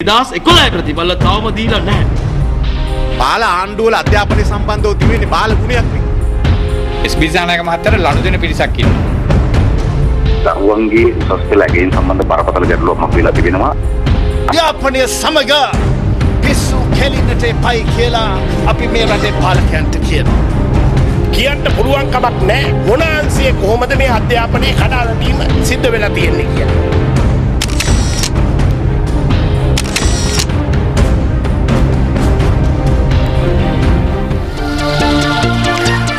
2011 ප්‍රතිඵල තවම දීලා නැහැ. බාල ආණ්ඩුවල අධ්‍යාපනය සම්බන්ධව තිබෙන්නේ බාල ගුණයක් නේ. SB සානායක මහත්තයාට ලනු දෙන පිරිසක් ඉන්නවා. දරුවන්ගේ උසස් පෙළ ඇගීම් සම්බන්ධ බරපතල ගැටලුවක් මත වෙලා තිබෙනවා. අධ්‍යාපනය සමග පිස්සු කෙලින්නට එපයි කියලා අපි මේ රටේ පාලකයන්ට කියනවා. කියන්න පුළුවන් කමක් නැහැ මොන අංශයේ කොහොමද මේ අධ්‍යාපනයේ කඩාලා දීම සිද්ධ වෙලා තියෙන්නේ කියලා.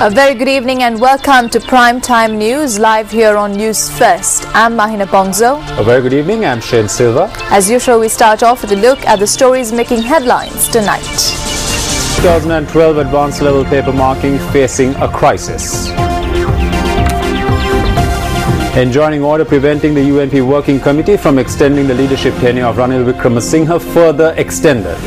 A very good evening and welcome to Prime Time News live here on News First. I'm Mahina Bongzo. A very good evening. I'm Shane Silva. As usual, we start off with a look at the stories making headlines tonight. 2012 advanced level paper marking facing a crisis. Enjoining order preventing the UNP Working Committee from extending the leadership tenure of Ranil Wickremesinghe further extended.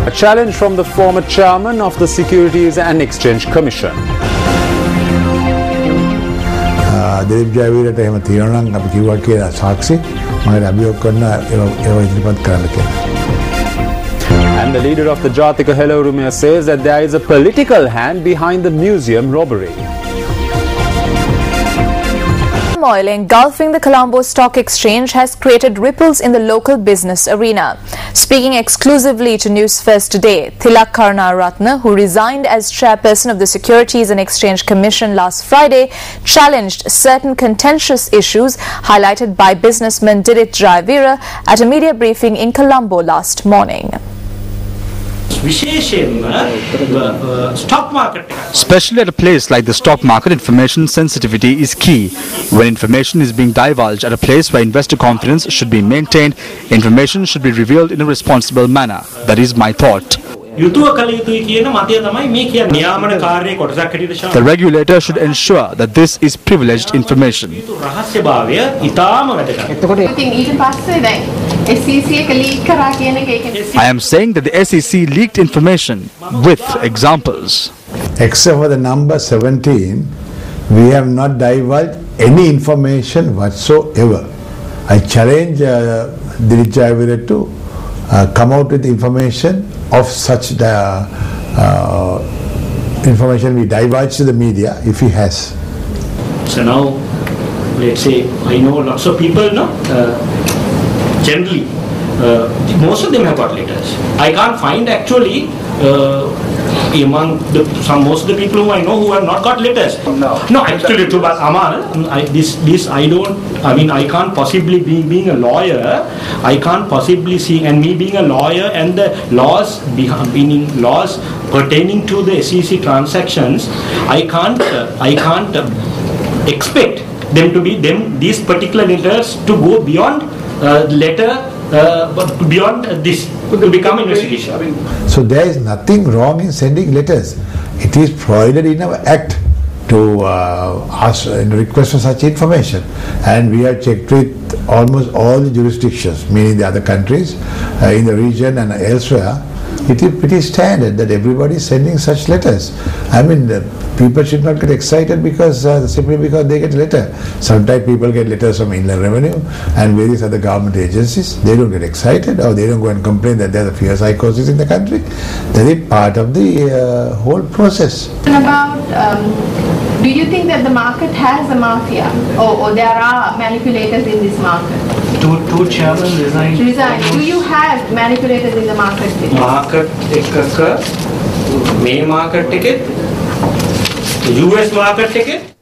A challenge from the former chairman of the Securities and Exchange Commission. Dilip ජයවීරට එහෙම තියෙනවා නම් අපි කිව්වා කියලා සාක්ෂි මම අභියෝග කරන ඒව ඉදිරිපත් කරන්න කියලා. And the leader of the Jatika Hello Rumia says that there is a political hand behind the museum robbery. Turmoil engulfing the Colombo Stock Exchange has created ripples in the local business arena. Speaking exclusively to News First today, Tilak Karunaratne, who resigned as chairperson of the Securities and Exchange Commission last Friday, challenged certain contentious issues highlighted by businessman Dilip Jayavira at a media briefing in Colombo last morning. Especially at a place like the stock market, information sensitivity is key. When information is being divulged at a place where investor confidence should be maintained, information should be revealed in a responsible manner. That is my thought. The regulator should ensure that this is privileged information. I am saying that the SEC leaked information with examples. Except for the number 17, we have not divulged any information whatsoever. I challenge Dilip Jayavira to come out with information of such information we divulge to the media if he has. So now, let's say, I know lots of people, generally, most of them have got letters. I can't find actually among most of the people who I know who have not got letters. No, actually, but Amal, I can't possibly being a lawyer. I can't possibly see, and me being a lawyer and the laws laws pertaining to the SEC transactions, I can't expect them to be these particular letters to go beyond letter. But beyond this, could become investigation. So there is nothing wrong in sending letters. It is provided in our act to ask and request for such information. And we have checked with almost all the jurisdictions, meaning the other countries in the region and elsewhere. It is pretty standard that everybody is sending such letters. I mean, people should not get excited because simply because they get a letter. Sometimes people get letters from Inland Revenue and various other government agencies. They don't get excited or they don't go and complain that there's a fear psychosis in the country. That is part of the whole process. And about, do you think that the market has a mafia or there are manipulators in this market? Two chairmen resigned. Do you have manipulators in the market? Market main market ticket, US market ticket.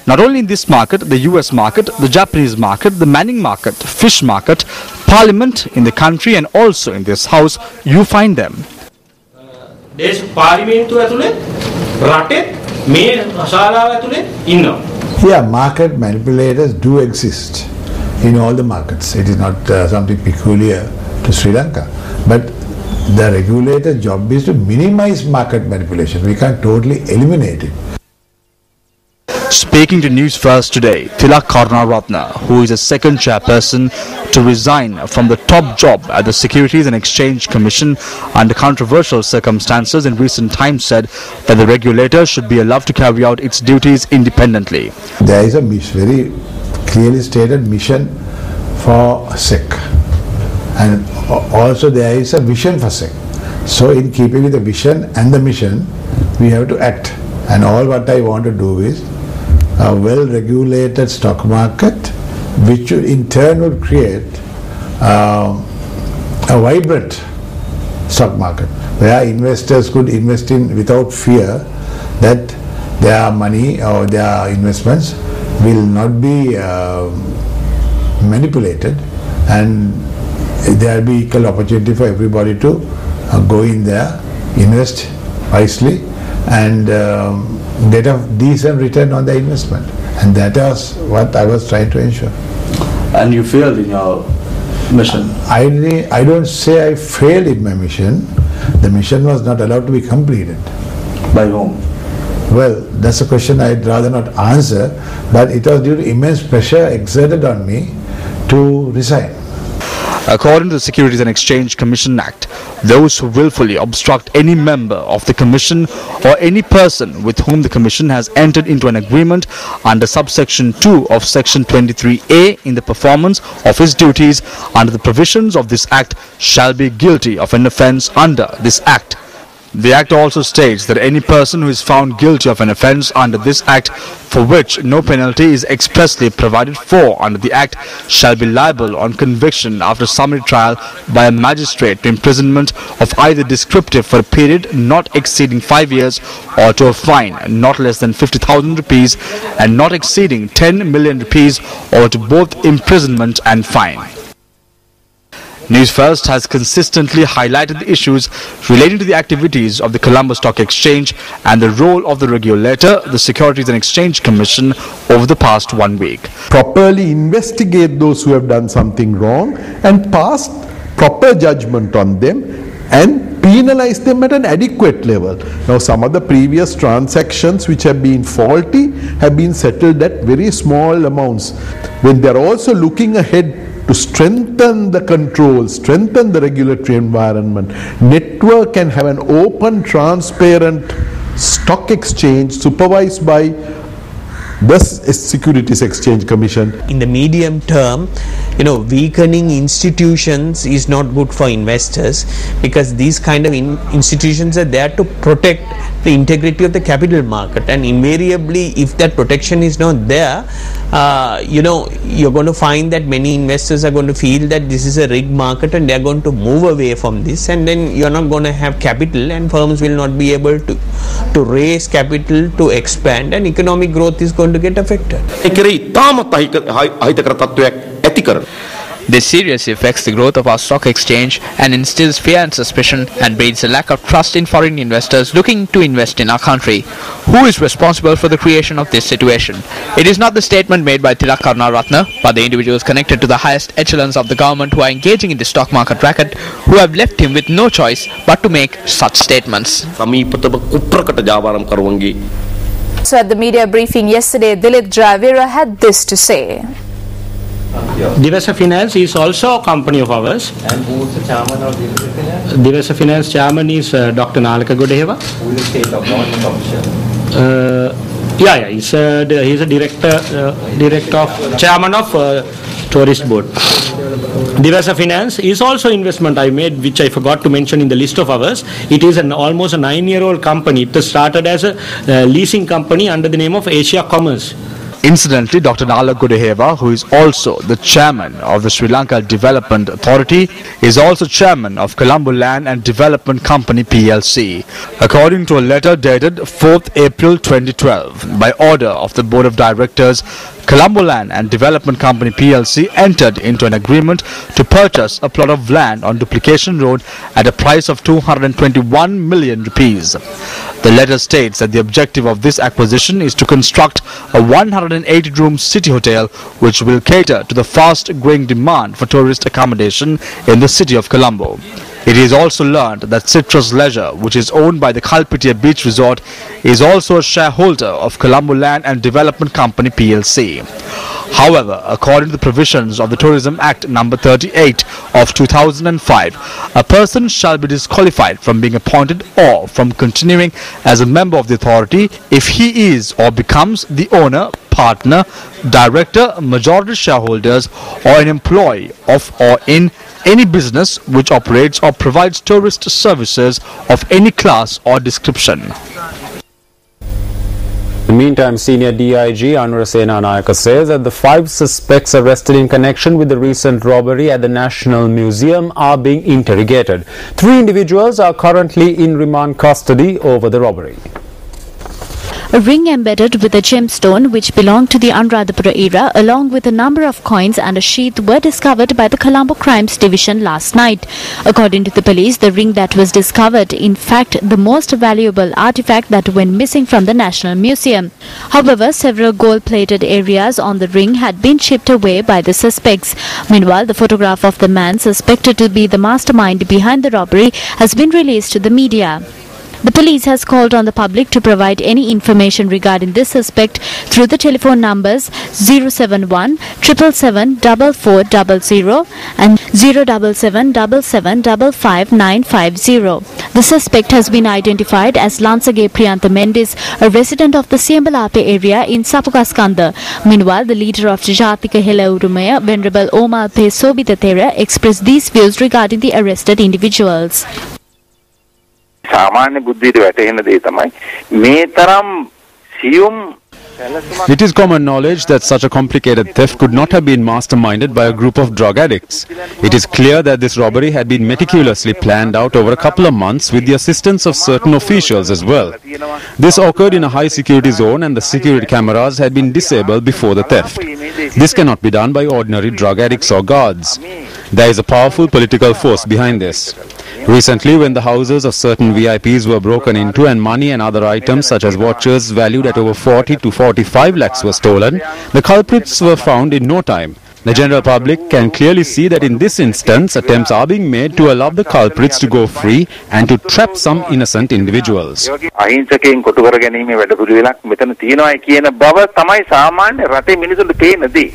Not only in this market, the US market, the Japanese market, the Manning market, fish market, parliament in the country and also in this house, you find them. There's parliament ඇතුලේ රටේ මේ ශාලාව ඇතුලේ ඉන්නවා. Yeah, market manipulators do exist in all the markets. It is not something peculiar to Sri Lanka. But the regulator's job is to minimize market manipulation. We can't totally eliminate it. Speaking to News First today, Tilak Karunaratne, who is a second chairperson to resign from the top job at the Securities and Exchange Commission under controversial circumstances in recent times, said that the regulator should be allowed to carry out its duties independently. There is a very clearly stated mission for SEC, and also there is a vision for SEC. So in keeping with the vision and the mission, we have to act. And all what I want to do is a well-regulated stock market, which in turn would create a vibrant stock market where investors could invest in without fear that their money or their investments will not be manipulated, and there will be equal opportunity for everybody to go in there, invest wisely, and get a decent return on the investment. And that was what I was trying to ensure. And you failed in your mission? I don't say I failed in my mission. The mission was not allowed to be completed. By whom? Well, that's a question I'd rather not answer, but it was due to immense pressure exerted on me to resign. According to the Securities and Exchange Commission Act, those who willfully obstruct any member of the Commission or any person with whom the Commission has entered into an agreement under subsection 2 of section 23A in the performance of his duties under the provisions of this Act shall be guilty of an offence under this Act. The Act also states that any person who is found guilty of an offence under this Act for which no penalty is expressly provided for under the Act shall be liable on conviction after summary trial by a magistrate to imprisonment of either descriptive for a period not exceeding 5 years or to a fine not less than 50,000 rupees and not exceeding 10 million rupees or to both imprisonment and fine. News First has consistently highlighted the issues relating to the activities of the Colombo Stock Exchange and the role of the regulator, the Securities and Exchange Commission, over the past 1 week. Properly investigate those who have done something wrong and pass proper judgment on them and penalize them at an adequate level. Now, some of the previous transactions which have been faulty have been settled at very small amounts. When they are also looking ahead to strengthen the control, strengthen the regulatory environment, network and have an open, transparent stock exchange supervised by the Securities Exchange Commission. In the medium term, weakening institutions is not good for investors, because these kind of institutions are there to protect the integrity of the capital market, and invariably if that protection is not there, you're going to find that many investors are going to feel that this is a rigged market and they're going to move away from this, and then you're not going to have capital and firms will not be able to raise capital to expand, and economic growth is going to get affected. This seriously affects the growth of our stock exchange and instills fear and suspicion and breeds a lack of trust in foreign investors looking to invest in our country. Who is responsible for the creation of this situation? It is not the statement made by Tilak Karunaratne, but the individuals connected to the highest echelons of the government who are engaging in the stock market racket, who have left him with no choice but to make such statements. So at the media briefing yesterday, Dilip Javera had this to say. Divasa Finance is also a company of ours. And who is the chairman of Divasa Finance? Divasa Finance chairman is Dr. Nalaka Godeheva. Who is the state of government official? He's a chairman of tourist board. Divasa Finance is also investment I made, which I forgot to mention in the list of ours. It is almost a 9-year-old company. It started as a leasing company under the name of Asia Commerce. Incidentally, Dr. Nala Godeheva, who is also the chairman of the Sri Lanka Development Authority, is also chairman of Colombo Land and Development Company PLC. According to a letter dated 4th April 2012, by order of the Board of Directors, Colombo Land and Development Company PLC entered into an agreement to purchase a plot of land on Duplication Road at a price of 221 million rupees. The letter states that the objective of this acquisition is to construct a 180-room city hotel which will cater to the fast-growing demand for tourist accommodation in the city of Colombo. It is also learned that Citrus Leisure, which is owned by the Kalpitia Beach Resort, is also a shareholder of Colombo Land and Development Company PLC. However, according to the provisions of the Tourism Act number 38 of 2005, a person shall be disqualified from being appointed or from continuing as a member of the authority if he is or becomes the owner, partner, director, majority shareholders or an employee of or in any business which operates or provides tourist services of any class or description. In the meantime, senior DIG Anurasena Nayaka says that the 5 suspects arrested in connection with the recent robbery at the National Museum are being interrogated. 3 individuals are currently in remand custody over the robbery. A ring embedded with a gemstone which belonged to the Anuradhapura era along with a number of coins and a sheath were discovered by the Colombo Crimes Division last night. According to the police, the ring that was discovered in fact the most valuable artifact that went missing from the National Museum. However, several gold-plated areas on the ring had been chipped away by the suspects. Meanwhile, the photograph of the man suspected to be the mastermind behind the robbery has been released to the media. The police has called on the public to provide any information regarding this suspect through the telephone numbers 071 777 4400 and 077 7755 950. The suspect has been identified as Lansage Priyantha Mendes, a resident of the Siembalape area in Sapukaskanda. Meanwhile, the leader of Jatika Hela Urumaya, Venerable Omar P. Sobitathera, expressed these views regarding the arrested individuals. සාමාන්‍ය බුද්ධියට වැටෙන දේ තමයි මේ තරම් සියුම්. It is common knowledge that such a complicated theft could not have been masterminded by a group of drug addicts. It is clear that this robbery had been meticulously planned out over a couple of months with the assistance of certain officials as well. This occurred in a high security zone and the security cameras had been disabled before the theft. This cannot be done by ordinary drug addicts or guards. There is a powerful political force behind this. Recently, when the houses of certain VIPs were broken into and money and other items such as watches valued at over 40 to 45 lakhs were stolen, the culprits were found in no time. The general public can clearly see that in this instance, attempts are being made to allow the culprits to go free and to trap some innocent individuals. අහිංසකයන් කොටු කර ගැනීමේ වැඩපිළිවෙලක් මෙතන තියෙනවා කියන බව තමයි සාමාන්‍ය රටේ මිනිසුන්ට පේන දේ.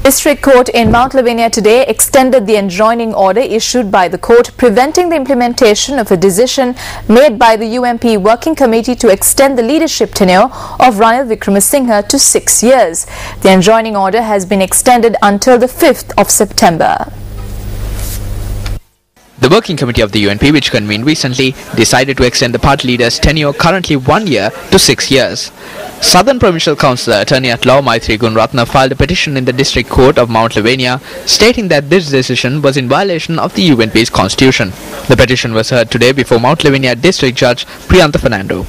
District Court in Mount Lavinia today extended the enjoining order issued by the court preventing the implementation of a decision made by the UMP Working Committee to extend the leadership tenure of Ranil Wickremesinghe to 6 years. The enjoining order has been extended until the 5th of September. The Working Committee of the UNP, which convened recently, decided to extend the party leader's tenure, currently 1 year, to 6 years. Southern Provincial Councillor Attorney at Law Maithri Gunratna filed a petition in the District Court of Mount Lavinia stating that this decision was in violation of the UNP's constitution. The petition was heard today before Mount Lavinia District Judge Priyantha Fernando.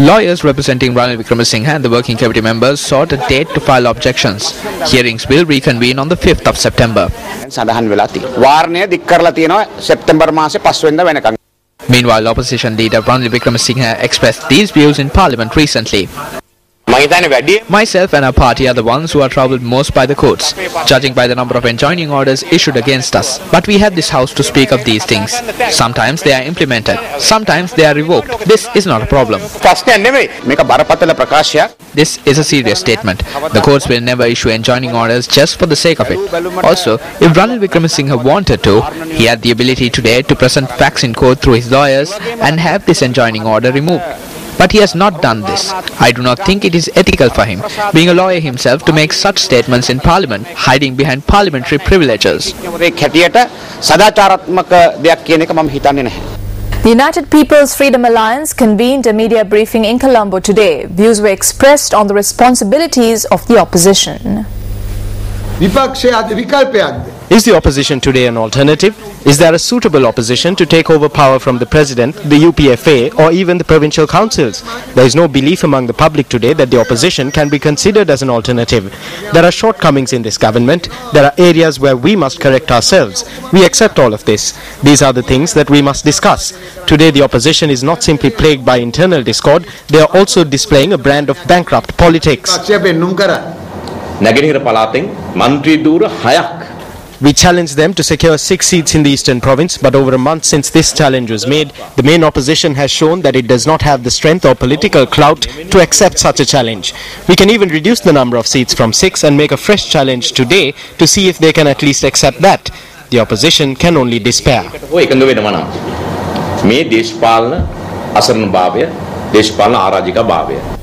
Lawyers representing Ranil Wickremesinghe and the Working Committee members sought a date to file objections. Hearings will reconvene on the 5th of September. Meanwhile, opposition leader Ranil Wickremesinghe expressed these views in Parliament recently. Myself and our party are the ones who are troubled most by the courts, judging by the number of enjoining orders issued against us. But we have this house to speak of these things. Sometimes they are implemented, sometimes they are revoked. This is not a problem. This is a serious statement. The courts will never issue enjoining orders just for the sake of it. Also, if Ranil Wickremesinghe wanted to, he had the ability today to present facts in court through his lawyers and have this enjoining order removed. But he has not done this. I do not think it is ethical for him, being a lawyer himself, to make such statements in Parliament, hiding behind parliamentary privileges. The United People's Freedom Alliance convened a media briefing in Colombo today. Views were expressed on the responsibilities of the opposition. Is the opposition today an alternative? Is there a suitable opposition to take over power from the president, the UPFA or even the provincial councils? There is no belief among the public today that the opposition can be considered as an alternative. There are shortcomings in this government. There are areas where we must correct ourselves. We accept all of this. These are the things that we must discuss. Today the opposition is not simply plagued by internal discord, they are also displaying a brand of bankrupt politics. We challenged them to secure 6 seats in the Eastern Province, but over a month since this challenge was made, the main opposition has shown that it does not have the strength or political clout to accept such a challenge. We can even reduce the number of seats from 6 and make a fresh challenge today to see if they can at least accept that. The opposition can only despair. මේ දේශපාලන අසරණ භාවය දේශපාලන ආරාජික භාවය